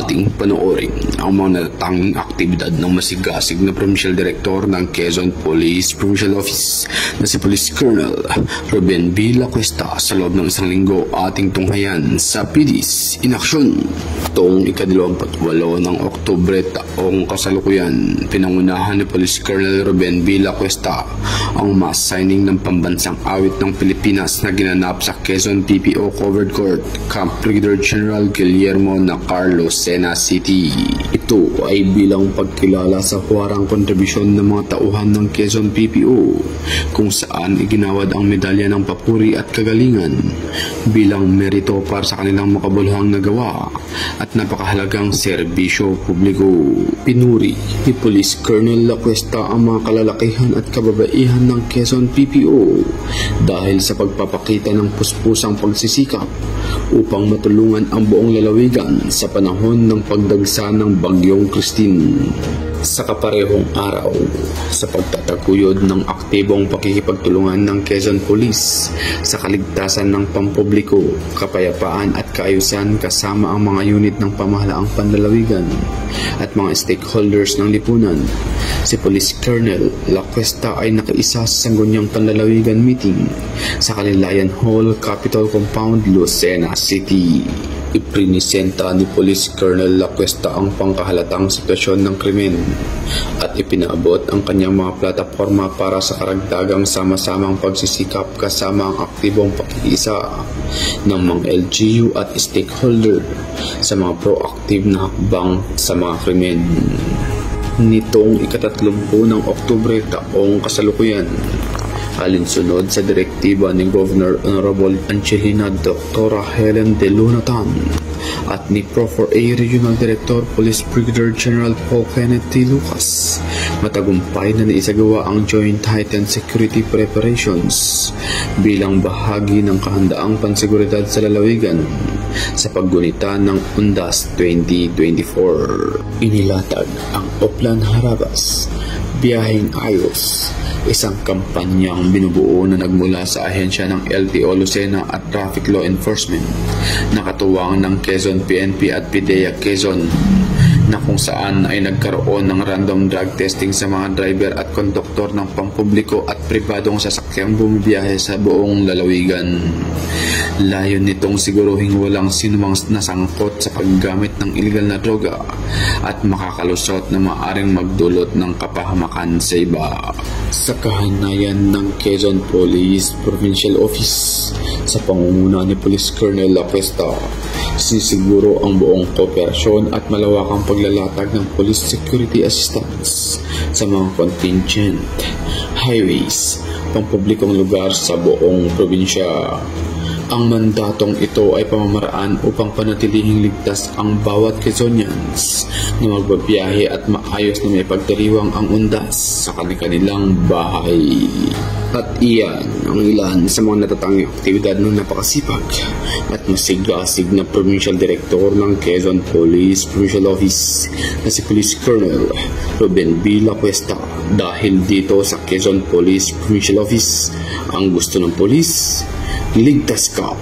ating panoorin ang mga natatanging aktibidad ng masigasig na Provincial Director ng Quezon Police Provincial Office na si Police Colonel Ruben B. Lacuesta sa loob ng isang linggo ating tunghayan sa PDs in Action. Itong ika-28 ng Oktubre taong kasalukuyan, pinangunahan ni Police Colonel Ruben B. Lacuesta ang mass signing ng pambansang awit ng Pilipinas na ginanap sa Quezon PPO Covered Court, Camp Brigadier General Guillermo Nacarlo, Sena City. Ito ay bilang pagkilala sa huwarang kontribusyon ng mga tauhan ng Quezon PPO kung saan iginawad ang medalya ng papuri at kagalingan bilang merito para sa kanilang makabuluhang nagawa at napakahalagang serbisyo publiko. Pinuri ni Police Colonel Lacuesta ang mga kalalakihan at kababaihan ng Quezon PPO dahil sa pagpapakita ng puspusang pagsisikap upang matulungan ang buong lalawigan sa panahon ng pagdagsa ng Bagyong Christine. Sa kaparehong araw, sa pagtataguyod ng aktibong pakikipagtulungan ng Quezon Police sa kaligtasan ng pampubliko, kapayapaan at kaayusan kasama ang mga unit ng pamahalaang panlalawigan at mga stakeholders ng lipunan, si Police Colonel Lacuesta ay nakiisa sa sangguniang panlalawigan meeting sa Kalilayan Hall, Capitol Compound, Lucena City. Iprinisenta ni Police Colonel Lacuesta ang pangkahalatang sitwasyon ng krimen at ipinaabot ang kanyang mga plataforma para sa karagdagang sama-samang pagsisikap kasama ang aktibong pakikiisa ng mga LGU at stakeholder sa mga proactive na hakbang sa mga krimen. Nitong ika-30 ng Oktubre taong kasalukuyan, alinsunod sa direktiba ni Governor Honorable Angelina Dr. Helen De Luna Tan at ni Pro4A Regional Director Police Brigadier General Paul Kenneth T. Lucas, matagumpay na naisagawa ang Joint Heightened Security Preparations bilang bahagi ng kahandaang panseguridad sa lalawigan sa paggunita ng UNDAS 2024. Inilatag ang Oplan Harabas, Biyaheng Ayos, isang kampanyang binubuo na nagmula sa ahensya ng LTO Lucena at Traffic Law Enforcement, nakatuwang ng Quezon PNP at PIDEA Quezon, na kung saan ay nagkaroon ng random drug testing sa mga driver at konduktor ng pampubliko at pribadong sasakyang bumibiyahe sa buong lalawigan. Layon nitong siguruhing walang sinumang nasangkot sa paggamit ng illegal na droga at makakalusot na maaring magdulot ng kapahamakan sa iba. Sa kahanayan ng Quezon Police Provincial Office sa pangunguna ni Police Colonel Lacuesta, sisiguro ang buong kooperasyon at malawakang paglalatag ng police security assistance sa mga contingent, highways, pampublikong lugar sa buong probinsya. Ang mandatong ito ay pamamaraan upang panatilihing ligtas ang bawat Quezonians na magbabiyahe at maayos na may pagdiriwang ang undas sa kanilang bahay. At iyan ang ilan sa mga natatanging aktibidad ng napakasipag at masigasig na Provincial Director ng Quezon Police Provincial Office na si Police Colonel Ruben B. Lacuesta. Dahil dito sa Quezon Police Provincial Office, ang gusto ng police, ligtas ka.